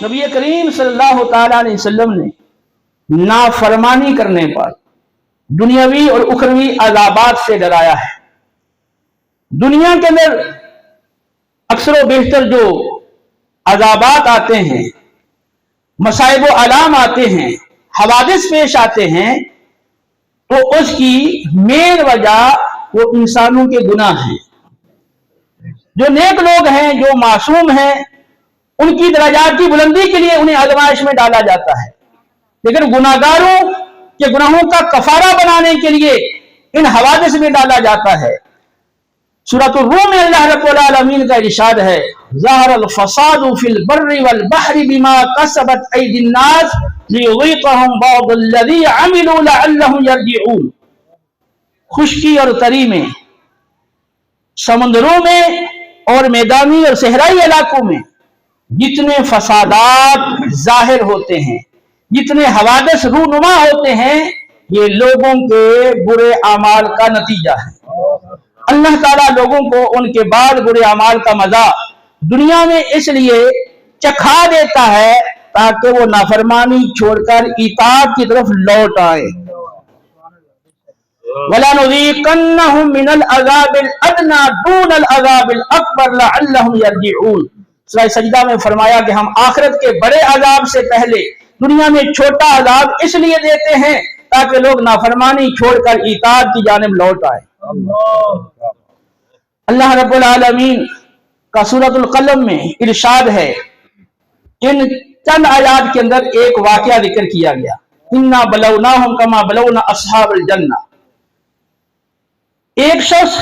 نبی کریم صلی اللہ تعالی علیہ وسلم نے نافرمانی کرنے پر دنیاوی اور اخروی عذابات سے ڈرایا ہے۔ دنیا کے اندر اکثر و بیشتر جو عذابات آتے ہیں، مصائب و آلام آتے ہیں، حوادث پیش آتے ہیں، تو اس کی مین وجہ وہ انسانوں کے گناہ ہیں۔ جو نیک لوگ ہیں، جو معصوم ہیں، ان کی درجات کی بلندی کے لیے انہیں آزمائش میں ڈالا جاتا ہے، لیکن گناہگاروں کے گناہوں کا کفارہ بنانے کے لیے ان حوادث میں ڈالا جاتا ہے۔ سورۃ الروم میں اللہ رب العالمین کا ارشاد ہے، ظہر الفساد فی البر والبحر بما کسبت ایدی الناس لیذیقہم بعض الذی عملوا لعلہم یرجعون۔ خشکی اور تری میں، سمندروں میں اور میدانی اور صحرائی علاقوں میں جتنے فسادات ظاہر ہوتے ہیں، جتنے حوادث رونما ہوتے ہیں، یہ لوگوں کے برے اعمال کا نتیجہ ہے۔ اللہ تعالیٰ لوگوں کو ان کے بعد برے اعمال کا مزہ دنیا میں اس لیے چکھا دیتا ہے تاکہ وہ نافرمانی چھوڑ کر اطاعت کی طرف لوٹ آئے۔ وَلَنُذِيقَنَّهُم مِّنَ الْعَذَابِ الْأَدْنَىٰ دُونَ الْعَذَابِ الْأَكْبَرِ لَعَلَّهُمْ يَرْجِعُونَ۔ سورہ سجدہ میں فرمایا کہ ہم آخرت کے بڑے عذاب سے پہلے دنیا میں چھوٹا عذاب اس لیے دیتے ہیں تاکہ لوگ نافرمانی چھوڑ کر اطاعت کی جانب لوٹ آئے۔ اللہ رب العالمین کا سورۃ القلم میں ارشاد ہے، ان چند آیات کے اندر ایک واقعہ ذکر کیا گیا، اِنَّا بَلَوْنَاهُمْ كَمَا بَلَوْنَا أَصْحَابَ الْجَنَّةِ۔ ایک شخص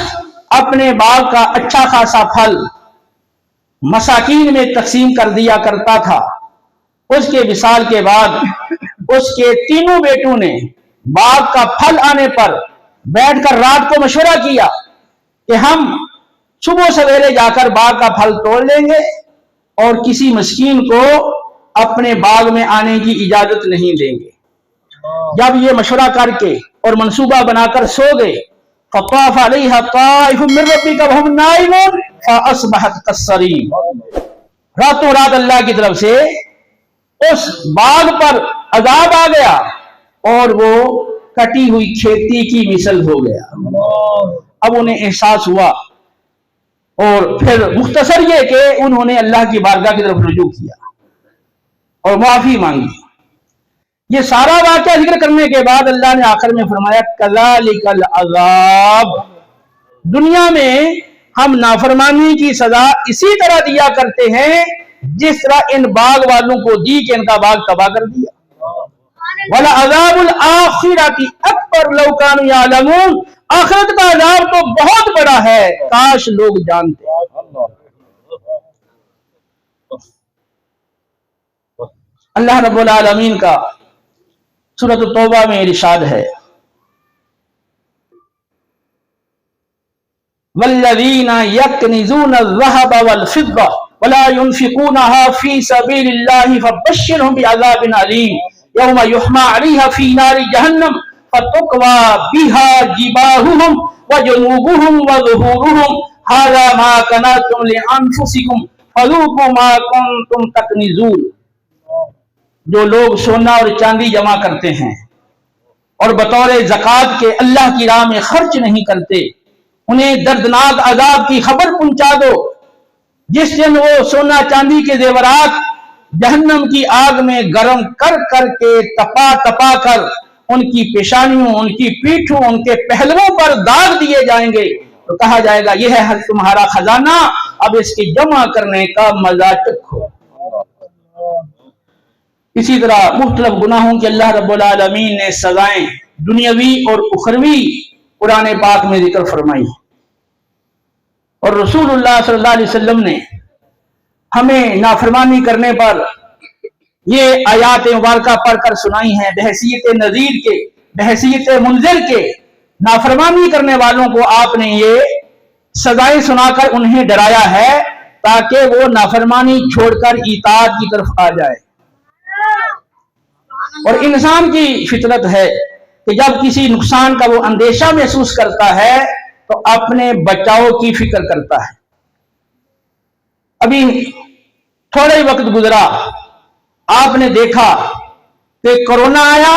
اپنے باغ کا اچھا خاصا پھل مساکین میں تقسیم کر دیا کرتا تھا۔ اس کے وصال کے بعد اس کے تینوں بیٹوں نے باغ کا پھل آنے پر بیٹھ کر رات کو مشورہ کیا کہ ہم صبح سویرے جا کر باغ کا پھل توڑ لیں گے اور کسی مسکین کو اپنے باغ میں آنے کی اجازت نہیں دیں گے۔ جب یہ مشورہ کر کے اور منصوبہ بنا کر سو گئے، فطاف علیہا طائف من ربک وہم نائمون فاصبحت کالصریم۔ راتوں رات اللہ کی طرف سے اس باغ پر عذاب آ گیا اور وہ کٹی ہوئی کھیتی کی مثل ہو گیا۔ اب انہیں احساس ہوا اور پھر مختصر یہ کہ انہوں نے اللہ کی بارگاہ کی طرف رجوع کیا اور معافی مانگی۔ یہ سارا واقعہ ذکر کرنے کے بعد اللہ نے آخر میں فرمایا، کذالک العذاب، دنیا میں ہم نافرمانی کی سزا اسی طرح دیا کرتے ہیں جس طرح ان باغ والوں کو دی کہ ان کا باغ تباہ کر دیا۔ وَلَعَذَابُ الْآخِرَةِ أَكْبَرُ لَوْ كَانُوا يَعْلَمُونَ، آخرت کا عذاب تو بہت بڑا ہے، کاش لوگ جانتے۔ اللہ رب العالمین کا سورۃ التوبہ میں ارشاد ہے، وَالَّذِينَ يَكْنِزُونَ الذَّهَبَ وَالْفِضَّةَ وَلَا يُنْفِقُونَهَا فِي سَبِيلِ اللَّهِ فَبَشِّرْهُم بِعَذَابٍ أَلِيمٍ يَوْمَ يُحْمَىٰ عَلَيْهَا فِي نَارِ جَهَنَّمَ فَتُكْوَىٰ بِهَا جِبَاهُهُمْ وَجُنُوبُهُمْ وَظُهُورُهُمْ هَٰذَا مَا كَنَزْتُمْ لِأَنفُسِكُمْ فَذُوقُوا مَا كُنتُمْ تَكْنِزُونَ۔ جو لوگ سونا اور چاندی جمع کرتے ہیں اور بطور زکوٰۃ کے اللہ کی راہ میں خرچ نہیں کرتے، انہیں دردناک عذاب کی خبر پہنچا دو، جس دن وہ سونا چاندی کے زیورات جہنم کی آگ میں گرم کر کر کے تپا تپا کر ان کی پیشانیوں، ان کی پیٹھوں، ان کے پہلووں پر داغ دیے جائیں گے، تو کہا جائے گا یہ ہے تمہارا خزانہ، اب اس کی جمع کرنے کا مزہ چکھو۔ اسی طرح مختلف گناہوں کے اللہ رب العالمین نے سزائیں دنیاوی اور اخروی قرآن پاک میں ذکر فرمائی، اور رسول اللہ صلی اللہ علیہ وسلم نے ہمیں نافرمانی کرنے پر یہ آیات مبارکہ پڑھ کر سنائی ہیں، بحیثیت نذیر کے، بحیثیت منذر کے۔ نافرمانی کرنے والوں کو آپ نے یہ سزائیں سنا کر انہیں ڈرایا ہے تاکہ وہ نافرمانی چھوڑ کر اطاعت کی طرف آ جائے۔ اور انسان کی فطرت ہے کہ جب کسی نقصان کا وہ اندیشہ محسوس کرتا ہے تو اپنے بچاؤ کی فکر کرتا ہے۔ ابھی تھوڑا ہی وقت گزرا आपने देखा कि कोरोना आया,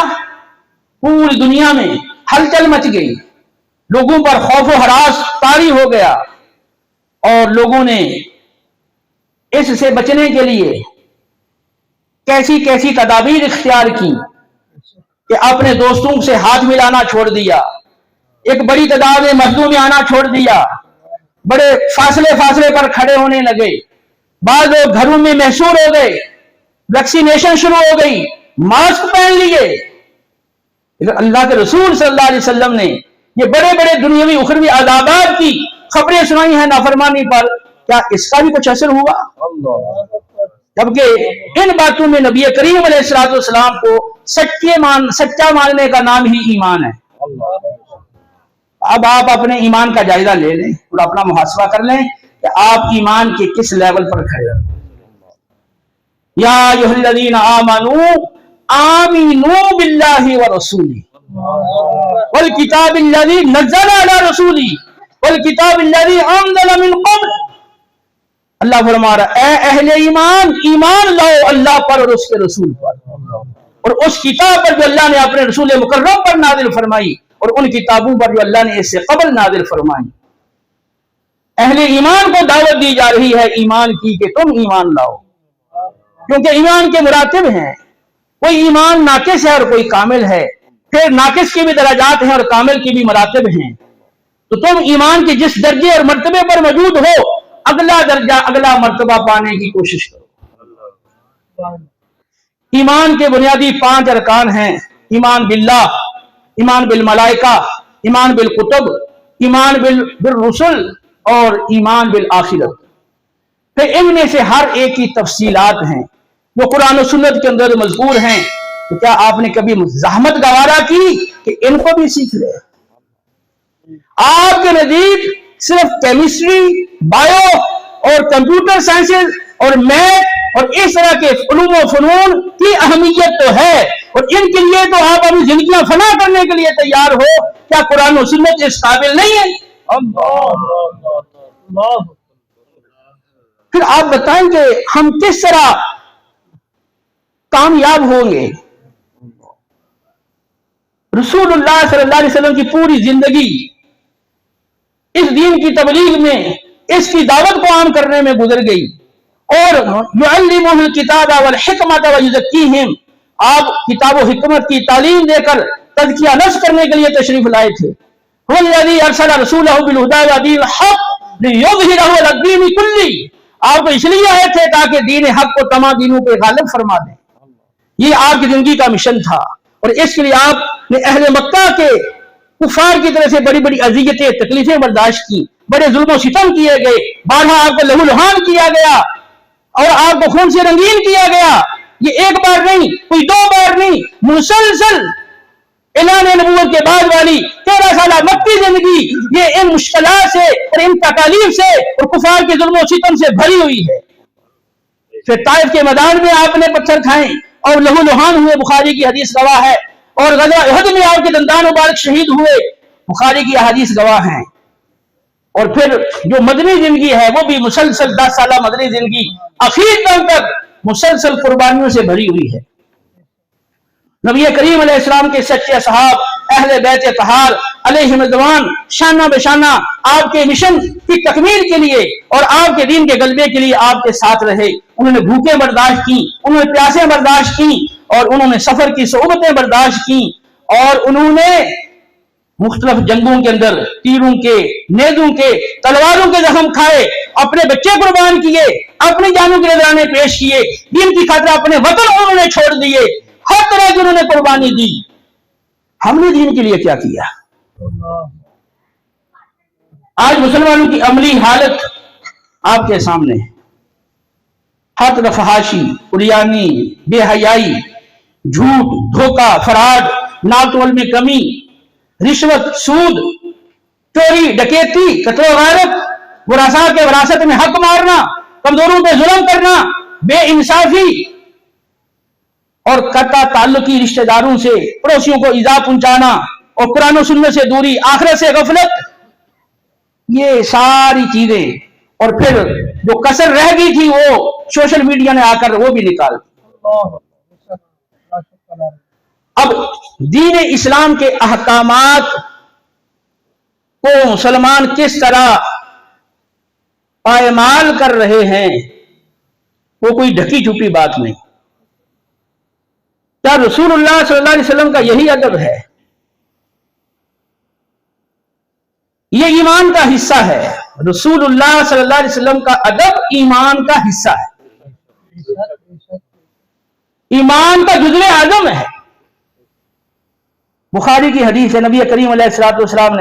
पूरी दुनिया में हलचल मच गई, लोगों पर खौफ व हरास तारी हो गया, और लोगों ने इससे बचने के लिए कैसी कैसी तदाबीर इख्तियार की कि अपने दोस्तों से हाथ मिलाना छोड़ दिया, एक बड़ी तादाद में मस्जिदों में आना छोड़ दिया, बड़े फासले फासले पर खड़े होने लगे, बाद लोग घरों में महसूर हो गए, वैक्सीनेशन शुरू हो गई, मास्क पहन लिए। अल्लाह के रसूल सल्लल्लाहु अलैहि वसल्लम ने ये बड़े बड़े दुनियावी उखरवी अज़ाबात की खबरें सुनाई हैं नाफरमानी पर, क्या इसका भी कुछ असर हुआ? जबकि इन बातों में नबी करीम अलैहिस्सलाम को सच्चा मानने का नाम ही ईमान है। अब आप अपने ईमान का जायजा ले लें और अपना मुहासबा कर लें कि आप ईमान के किस लेवल पर खड़े हैं। या अय्युहल्लज़ीना आमनू आमिनू बिल्लाहि व रसूली वल किताबिल्लज़ी नज़्ज़ला अला रसूली वल किताबिल्लज़ी अंज़ला मिन क़ब्ल। अल्लाह फरमा रहा है, ए अहले ईमान, ईमान लाओ अल्लाह पर और उसके रसूल पर, और उस किताब पर जो अल्लाह ने अपने रसूल मुकर्रम पर नाजिल फरमाई, और उन किताबों पर जो अल्लाह ने इससे कबल नाजिल फरमाई। अहले ईमान को दावत दी जा रही है ईमान की कि तुम ईमान लाओ, क्योंकि ईमान के मुरातिब हैं, कोई ईमान नाकिस है और कोई कामिल है, फिर नाकिस की भी दराजात हैं और कामिल की भी मरातिब हैं। तो तुम ईमान के जिस दर्जे और मर्तबे पर मौजूद हो, अगला दर्जा अगला मर्तबा पाने की कोशिश करो। ईमान के बुनियादी 5 अरकान हैं, ईमान बिल्लाह, ईमान बिल मलाइका, ईमान बिल कुतुब, ईमान बिल रुसुल और ईमान बिल आखिरत। फिर इनमें से हर एक की तफसीलात हैं जो कुरान और सुन्नत के अंदर मज़कूर हैं। तो क्या आपने कभी ज़हमत गवारा की कि इनको भी सीख ले? आपके नजदीक सिर्फ केमिस्ट्री, बायो और कंप्यूटर साइंसेज और मैथ और इस तरह के उलूम व फनून की अहमियत तो है, और इनके लिए तो आप अपनी जिंदगियां फना करने के लिए तैयार हो। क्या कुरान और सुन्नत इस काबिल नहीं है? फिर आप बताएं कि हम किस तरह कामयाब होंगे। रसूलुल्लाह सल्लल्लाहु अलैहि वसल्लम की पूरी जिंदगी इस दीन की तबलीग में, इसकी दावत को आम करने में गुजर गई, और युअल्लिमुहुल किताब वल हिकमत व युज़क्कीहिम, आप किताब व हिकमत की तालीम देकर तज़किया नफ्स करने के लिए तशरीफ लाए थे। हुवल्लज़ी अरसला रसूलहु बिल हुदा व दीनिल हक़ लियुज़हिरहु अला दीनि कुल्ली, आप तो इसलिए आए थे ताकि दीन हक को तमाम दीनों पे गालिब फरमा दें। ये आपकी जिंदगी का मिशन था, और इसके लिए आपने अहले मक्का के कुफार की तरफ से बड़ी बड़ी अज़ियतें तकलीफें बर्दाश्त की, बड़े जुल्म सितम किए गए, बारहा आपको लहूलुहान किया गया और आपको खून से रंगीन किया गया। ये एक बार नहीं, कोई 2 बार नहीं, मुसलसल ऐलान नबूवत के बाद वाली 13 साल मक्की जिंदगी ये इन मुश्किलात से और इन तकालीफ से और कुफार के जुल्म सितम से भरी हुई है। फिर ताइफ के मैदान में आपने पत्थर खाए और लहूलुहान हुए, बुखारी की हदीस गवाह है, और गज़वा उहद में आपके दंदान मुबारक शहीद हुए, बुखारी की हदीस गवाह हैं। और फिर जो मदनी जिंदगी है वो भी मुसलसल 10 साल मदनी जिंदगी आखिर दम तक मुसलसल कुर्बानियों से भरी हुई है। नबी करीम अलैहिस्सलाम के सच्चे सहाब अहले बैत तहार अलैहिम रिज़वान शाना बेशाना आपके मिशन की तकमील के लिए और आपके दीन के गलबे के लिए आपके साथ रहे। उन्होंने भूखें बर्दाश्त की, उन्होंने प्यासें बर्दाश्त की, और उन्होंने सफर की सोबतें बर्दाश्त की, और उन्होंने मुख्तलिफ जंगों के अंदर तीरों के, नेज़ों के, तलवारों के जख्म खाए, अपने बच्चे कुर्बान किए, अपनी जानों के नजराने पेश किए, दीन की खातिर अपने वतन उन्होंने छोड़ दिए, हर तरह की उन्होंने कुर्बानी दी। हमने दीन के लिए क्या किया? आज मुसलमानों की अमली हालत आपके सामने है। हर तरफ फहाशी, उरियानी, बेहयाई, झूठ, धोखा, फराड, नातवल में कमी, रिश्वत, सूद, चोरी, डकैती, कत्ल गारत, वरासा के वरासत में हक मारना, कमजोरों पे जुल्म करना, बेइंसाफी और कता ताल्लुकी रिश्तेदारों से पड़ोसियों को इजा पहुंचाना, और कुरान और सुन्नत से दूरी, आखिरत से गफलत, ये सारी चीजें। और फिर जो कसर रह गई थी वो सोशल मीडिया ने आकर वो भी निकाल दी। اب دین اسلام کے احکامات کو مسلمان کس طرح پائمال کر رہے ہیں، وہ کوئی ڈھکی چھپی بات نہیں۔ کیا رسول اللہ صلی اللہ علیہ وسلم کا یہی ادب ہے؟ یہ ایمان کا حصہ ہے۔ رسول اللہ صلی اللہ علیہ وسلم کا ادب ایمان کا حصہ ہے، ایمان کا جزو اعظم ہے۔ بخاری کی حدیث ہے، نبی کریم علیہ الصلوۃ والسلام نے